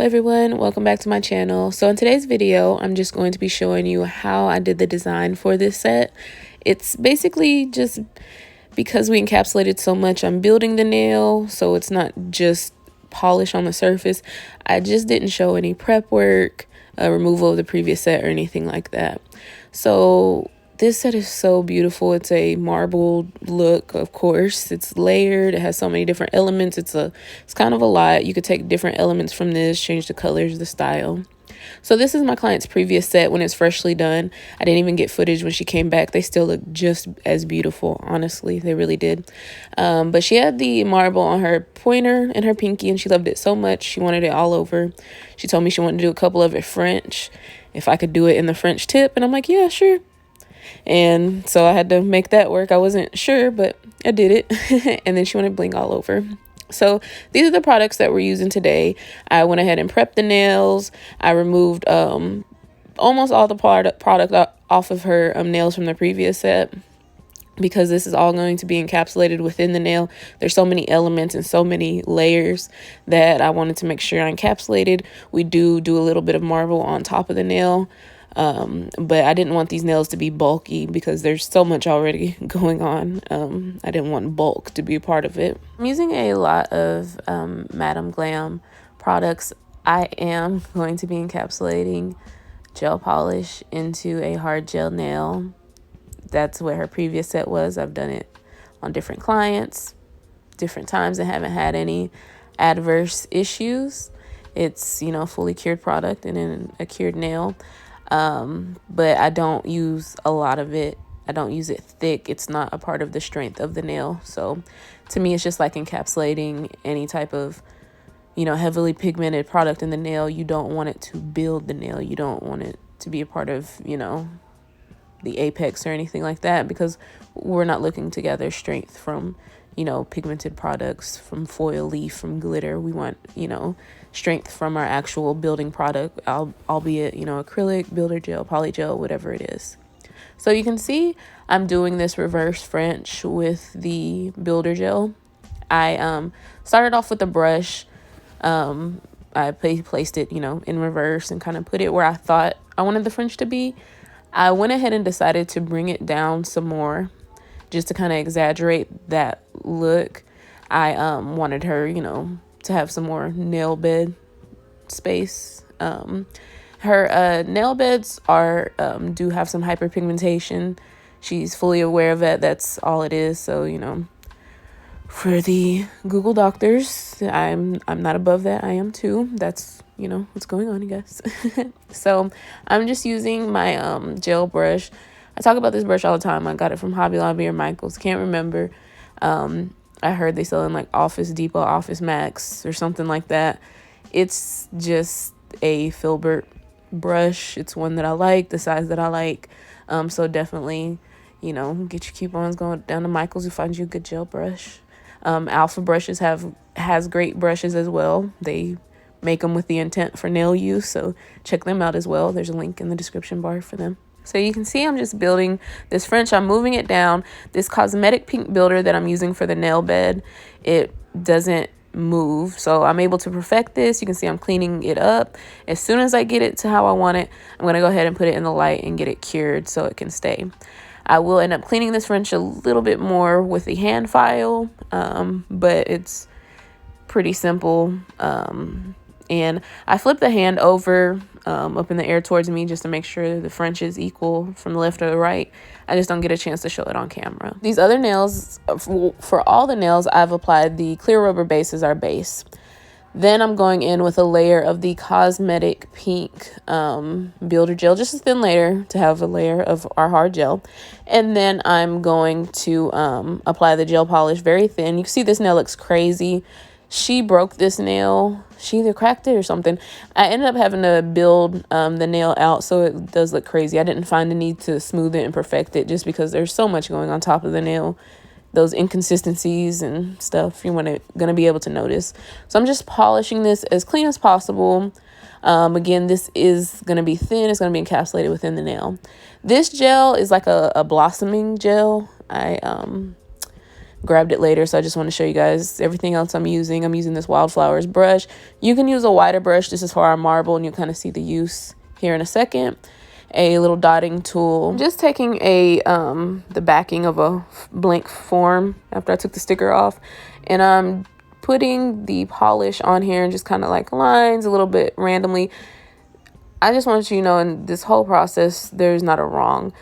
everyone, welcome back to my channel. So in today's video, I'm just going to be showing you how I did the design for this set. It's basically just because we encapsulated so much, I'm building the nail, so it's not just polish on the surface. I just didn't show any prep work, removal of the previous set or anything like that. So this set is so beautiful. It's a marbled look, of course. It's layered. It has so many different elements. It's kind of a lot. You could take different elements from this, change the colors, the style. So this is my client's previous set when it's freshly done. I didn't even get footage when she came back. They still look just as beautiful, honestly. They really did. But she had the marble on her pointer and her pinky, and she loved it so much. She wanted it all over. She told me she wanted to do a couple of it French, if I could do it in the French tip. And I'm like, yeah, sure. And so I had to make that work. I wasn't sure, but I did it. And then she wanted bling all over. So these are the products that we're using today. I went ahead and prepped the nails. I removed almost all the product off of her nails from the previous set, because this is all going to be encapsulated within the nail. There's so many elements and so many layers that I wanted to make sure I encapsulated. We do a little bit of marble on top of the nail. But I didn't want these nails to be bulky because there's so much already going on. I didn't want bulk to be a part of it. I'm using a lot of Madam Glam products. I am going to be encapsulating gel polish into a hard gel nail. That's what her previous set was. I've done it on different clients, different times, and haven't had any adverse issues. It's, you know, fully cured product and in a cured nail. But I don't use a lot of it. I don't use it thick. It's not a part of the strength of the nail. So to me, it's just like encapsulating any type of, you know, heavily pigmented product in the nail. You don't want it to build the nail. You don't want it to be a part of, you know, the apex or anything like that, because we're not looking to gather strength from, you know, pigmented products, from foil leaf, from glitter. We want, you know, strength from our actual building product, albeit, you know, acrylic, builder gel, poly gel, whatever it is. So you can see I'm doing this reverse French with the builder gel. I started off with a brush. I placed it, you know, in reverse and kind of put it where I thought I wanted the French to be. I went ahead and decided to bring it down some more, just to kind of exaggerate that look. I wanted her, you know, to have some more nail bed space. Her nail beds are do have some hyperpigmentation. She's fully aware of that. That's all it is. So, you know, for the Google doctors, I'm not above that. I am too. That's, you know, what's going on, I guess. So I'm just using my gel brush. I talk about this brush all the time. I got it from Hobby Lobby or Michael's. Can't remember. I heard they sell in like Office Depot, Office Max, or something like that. It's just a filbert brush. It's one that I like, the size that I like. So definitely, you know, get your coupons going down to Michael's to find you a good gel brush. Alpha Brushes has great brushes as well. They make them with the intent for nail use, so check them out as well. There's a link in the description bar for them. So you can see I'm just building this French. I'm moving it down. This cosmetic pink builder that I'm using for the nail bed, it doesn't move. So I'm able to perfect this. You can see I'm cleaning it up. As soon as I get it to how I want it, I'm going to go ahead and put it in the light and get it cured so it can stay. I will end up cleaning this French a little bit more with the hand file, but it's pretty simple. And I flip the hand over up in the air towards me just to make sure the French is equal from the left or the right. I just don't get a chance to show it on camera. These other nails, for all the nails, I've applied the clear rubber base as our base. Then I'm going in with a layer of the cosmetic pink builder gel, just a thin layer to have a layer of our hard gel. And then I'm going to apply the gel polish very thin. You can see this nail looks crazy. She broke this nail. She either cracked it or something. I ended up having to build the nail out, so it does look crazy. I didn't find the need to smooth it and perfect it just because there's so much going on top of the nail. Those inconsistencies and stuff you're gonna be able to notice. So I'm just polishing this as clean as possible. Again, this is gonna be thin. It's gonna be encapsulated within the nail. This gel is like a blossoming gel. I grabbed it later, so I just want to show you guys everything else I'm using. I'm using this Wildflowers brush. You can use a wider brush. This is for our marble, and you'll kind of see the use here in a second. A little dotting tool. I'm just taking a the backing of a blank form after I took the sticker off, and I'm putting the polish on here and just kind of like lines a little bit randomly. I just want you to know, in this whole process, there's not a wrong.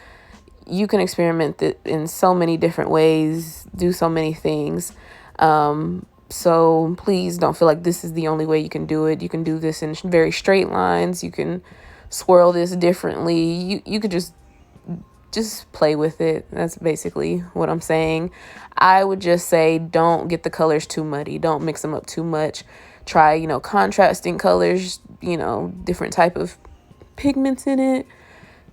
You can experiment in so many different ways, do so many things. So please don't feel like this is the only way you can do it. You can do this in very straight lines. You can swirl this differently. You could just play with it. That's basically what I'm saying. I would just say, don't get the colors too muddy. Don't mix them up too much. Try, contrasting colors, different type of pigments in it.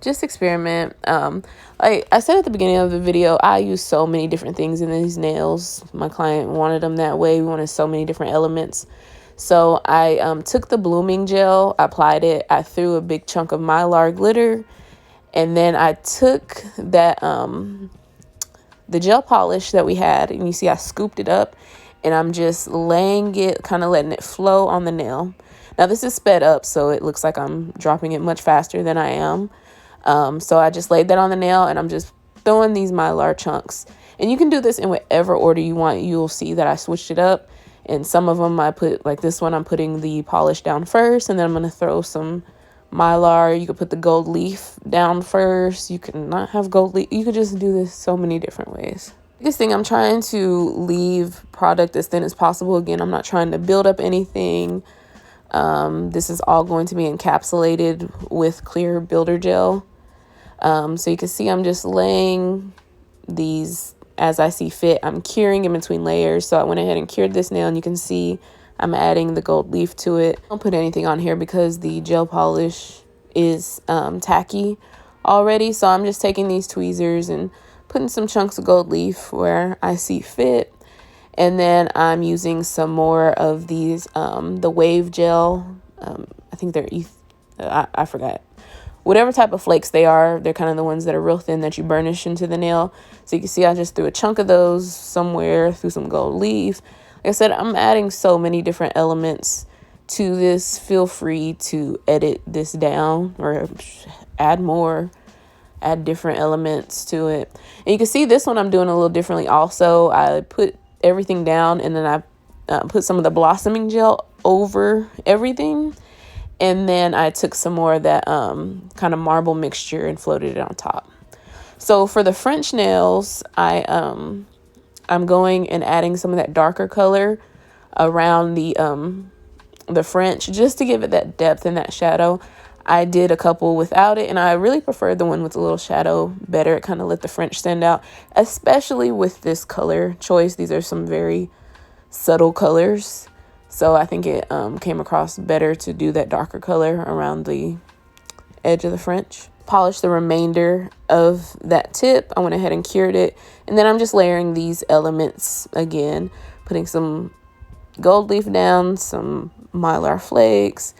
Just experiment. Like I said at the beginning of the video, I use so many different things in these nails. My client wanted them that way. We wanted so many different elements. So I took the blooming gel, I applied it, I threw a big chunk of Mylar glitter, and then I took that the gel polish that we had, and you see I scooped it up, and I'm just laying it, kind of letting it flow on the nail. Now this is sped up, so it looks like I'm dropping it much faster than I am. So I just laid that on the nail, and I'm just throwing these Mylar chunks. And you can do this in whatever order you want. You'll see that I switched it up. And some of them I put, like this one, I'm putting the polish down first, and then I'm going to throw some Mylar. You could put the gold leaf down first. You could not have gold leaf. You could just do this so many different ways. Biggest thing, I'm trying to leave product as thin as possible. Again, I'm not trying to build up anything. This is all going to be encapsulated with clear builder gel. So you can see I'm just laying these as I see fit. I'm curing in between layers. So I went ahead and cured this nail, and you can see I'm adding the gold leaf to it. I don't put anything on here because the gel polish is tacky already. So I'm just taking these tweezers and putting some chunks of gold leaf where I see fit. And then I'm using some more of these, the wave gel. I think they're, I forgot. Whatever type of flakes they are, they're kind of the ones that are real thin that you burnish into the nail. So you can see I just threw a chunk of those somewhere, threw some gold leaf. Like I said, I'm adding so many different elements to this. Feel free to edit this down or add more, add different elements to it. And you can see this one I'm doing a little differently also. I put everything down, and then I put some of the blossoming gel over everything. And then I took some more of that kind of marble mixture and floated it on top. So for the French nails, I'm going and adding some of that darker color around the French, just to give it that depth and that shadow. I did a couple without it, and I really preferred the one with a little shadow better. It kind of let the French stand out, especially with this color choice. These are some very subtle colors. So I think it came across better to do that darker color around the edge of the French. Polish the remainder of that tip. I went ahead and cured it. And then I'm just layering these elements again, putting some gold leaf down, some Mylar flakes,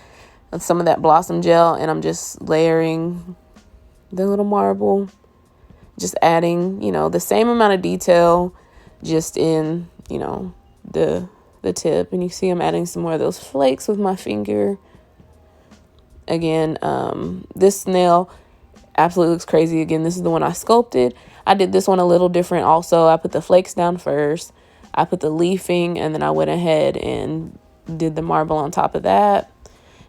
and some of that blossom gel. And I'm just layering the little marble, just adding, the same amount of detail, just in, the tip. And you see I'm adding some more of those flakes with my finger. Again, this nail absolutely looks crazy. Again, this is the one I sculpted. I did this one a little different also. I put the flakes down first. I put the leafing, and then I went ahead and did the marble on top of that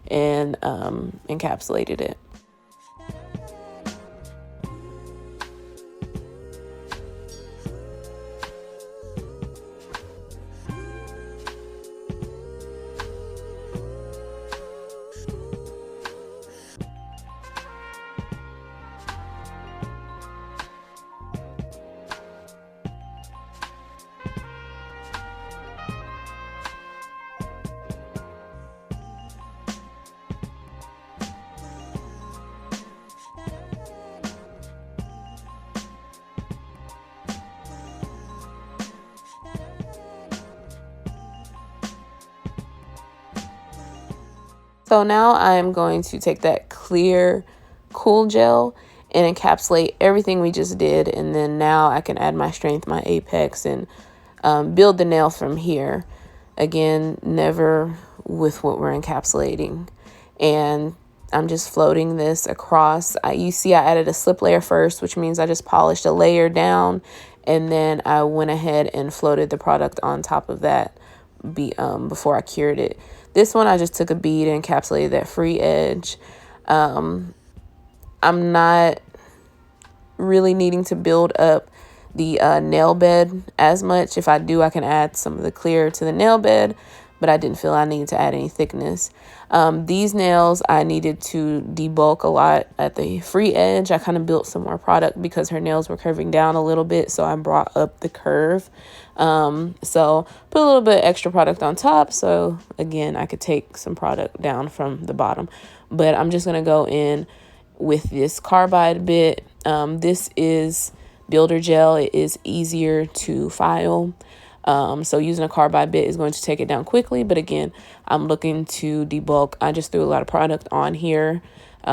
and encapsulated it. So now I'm going to take that clear cool gel and encapsulate everything we just did, and then now I can add my strength, my apex, and build the nail from here. Again, never with what we're encapsulating. And I'm just floating this across. You see I added a slip layer first, which means I just polished a layer down, and then I went ahead and floated the product on top of that before I cured it. This one I just took a bead and encapsulated that free edge. I'm not really needing to build up the nail bed as much. If I do, I can add some of the clear to the nail bed, but I didn't feel I needed to add any thickness. These nails, I needed to debulk a lot at the free edge. I kind of built some more product because her nails were curving down a little bit, so I brought up the curve. So put a little bit extra product on top, so again, I could take some product down from the bottom. But I'm just going to go in with this carbide bit. This is builder gel. It is easier to file. So using a carbide bit is going to take it down quickly. But again, I'm looking to debulk. I just threw a lot of product on here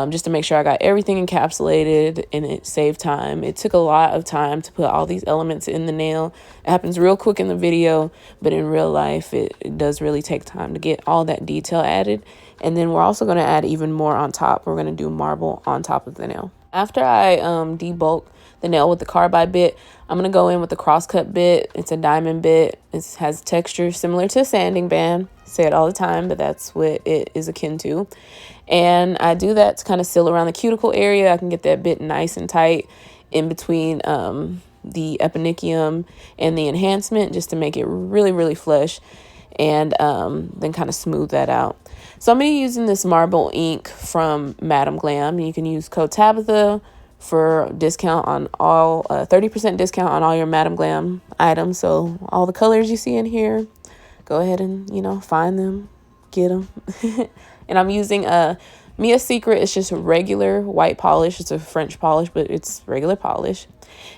just to make sure I got everything encapsulated and it saved time. It took a lot of time to put all these elements in the nail. It happens real quick in the video, but in real life, it does really take time to get all that detail added. And then we're also going to add even more on top. We're going to do marble on top of the nail. After I debulk the nail with the carbide bit, I'm going to go in with the crosscut bit. It's a diamond bit. It has texture similar to a sanding band. I say it all the time, but that's what it is akin to. And I do that to kind of seal around the cuticle area. I can get that bit nice and tight in between the eponychium and the enhancement, just to make it really, really flush, and then kind of smooth that out. So I'm going to be using this marble ink from Madam Glam. You can use code Tabitha for discount on all 30% discount on all your Madam Glam items. So all the colors you see in here, go ahead and find them, get them. And I'm using Mia Secret. It's just a regular white polish. It's a French polish, but it's regular polish.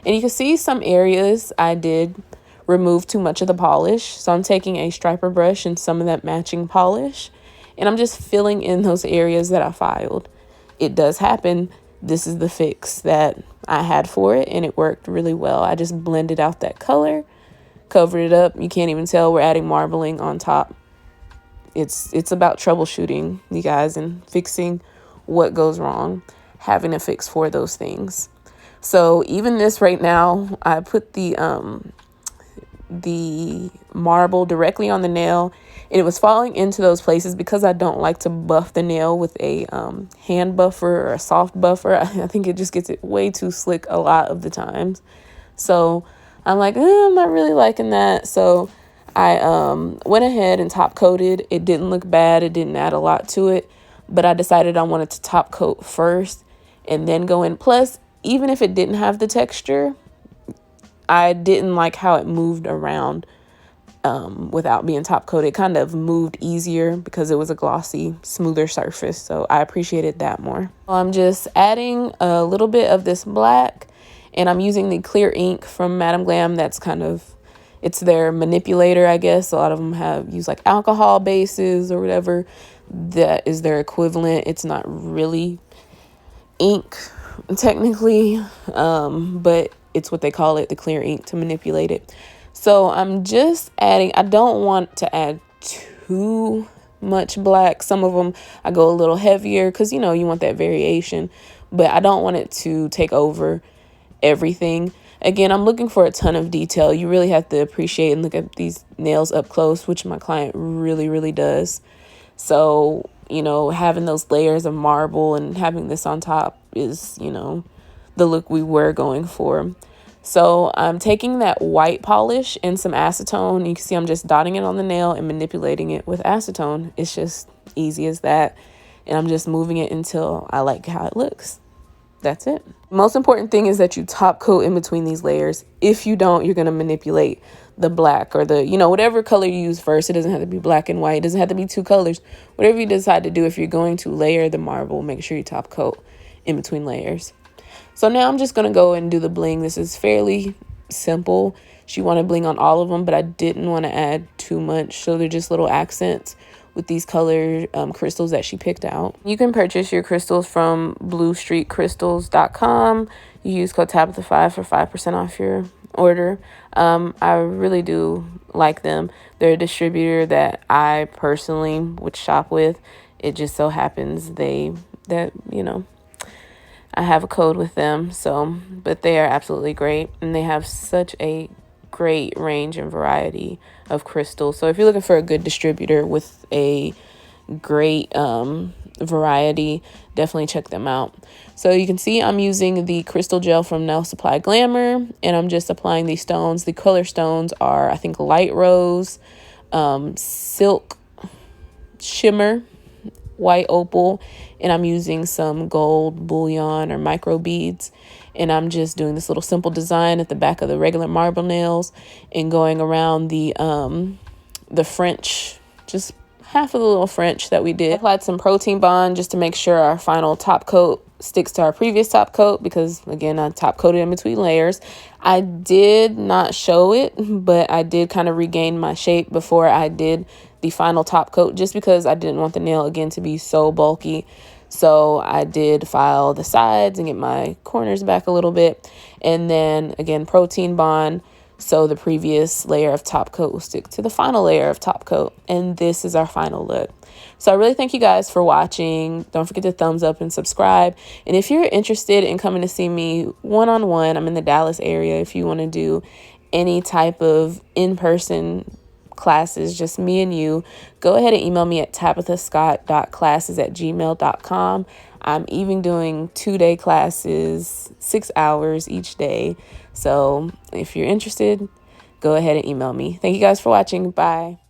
And you can see some areas I did remove too much of the polish, so I'm taking a striper brush and some of that matching polish, and I'm just filling in those areas that I filed. It does happen. This is the fix that I had for it, and it worked really well. I just blended out that color, covered it up. You can't even tell we're adding marbling on top. It's about troubleshooting, you guys, and fixing what goes wrong, having a fix for those things. So even this right now, I put the marble directly on the nail, and it was falling into those places because I don't like to buff the nail with a hand buffer or a soft buffer. I think it just gets it way too slick a lot of the times. So I'm like, I'm not really liking that. So I went ahead and top coated. It didn't look bad. It didn't add a lot to it, but I decided I wanted to top coat first and then go in. Plus, even if it didn't have the texture, I didn't like how it moved around without being top coated. It kind of moved easier because it was a glossy, smoother surface. So I appreciated that more. I'm just adding a little bit of this black, and I'm using the clear ink from Madam Glam. That's kind of, it's their manipulator, I guess. A lot of them use like alcohol bases or whatever. That is their equivalent. It's not really ink technically, but it's what they call it, the clear ink, to manipulate it. So I'm just adding, I don't want to add too much black. Some of them I go a little heavier because, you want that variation, but I don't want it to take over everything. Again, I'm looking for a ton of detail. You really have to appreciate and look at these nails up close, which my client really, really does. So, having those layers of marble and having this on top is, the look we were going for. So I'm taking that white polish and some acetone. You can see I'm just dotting it on the nail and manipulating it with acetone. It's just easy as that. And I'm just moving it until I like how it looks. That's it. Most important thing is that you top coat in between these layers. If you don't, you're going to manipulate the black or the, whatever color you use first. It doesn't have to be black and white. It doesn't have to be two colors. Whatever you decide to do, if you're going to layer the marble, make sure you top coat in between layers. So now I'm just going to go and do the bling. This is fairly simple. She wanted bling on all of them, but I didn't want to add too much. So they're just little accents with these color crystals that she picked out. You can purchase your crystals from bluestreetcrystals.com. You use code Tabitha5 for 5% off your order. I really do like them. They're a distributor that I personally would shop with. It just so happens I have a code with them. So, but they are absolutely great, and they have such a great range and variety of crystals. So if you're looking for a good distributor with a great variety, definitely check them out. So you can see I'm using the crystal gel from Nail Supply Glamour, and I'm just applying these stones. The color stones are, I think, light rose, silk shimmer, white opal, and I'm using some gold bullion or micro beads, and I'm just doing this little simple design at the back of the regular marble nails and going around the French, just half of the little French that we did. I applied some protein bond just to make sure our final top coat sticks to our previous top coat, because again, I top coated in between layers. I did not show it, but I did kind of regain my shape before I did the final top coat, just because I didn't want the nail again to be so bulky. So I did file the sides and get my corners back a little bit, and then again protein bond so the previous layer of top coat will stick to the final layer of top coat. And this is our final look. So I really thank you guys for watching. Don't forget to thumbs up and subscribe. And if you're interested in coming to see me one-on-one, I'm in the Dallas area. If you want to do any type of in-person classes, just me and you, go ahead and email me at tabithascott.classes@gmail.com. I'm even doing 2-day classes, 6 hours each day. So if you're interested, go ahead and email me. Thank you guys for watching. Bye.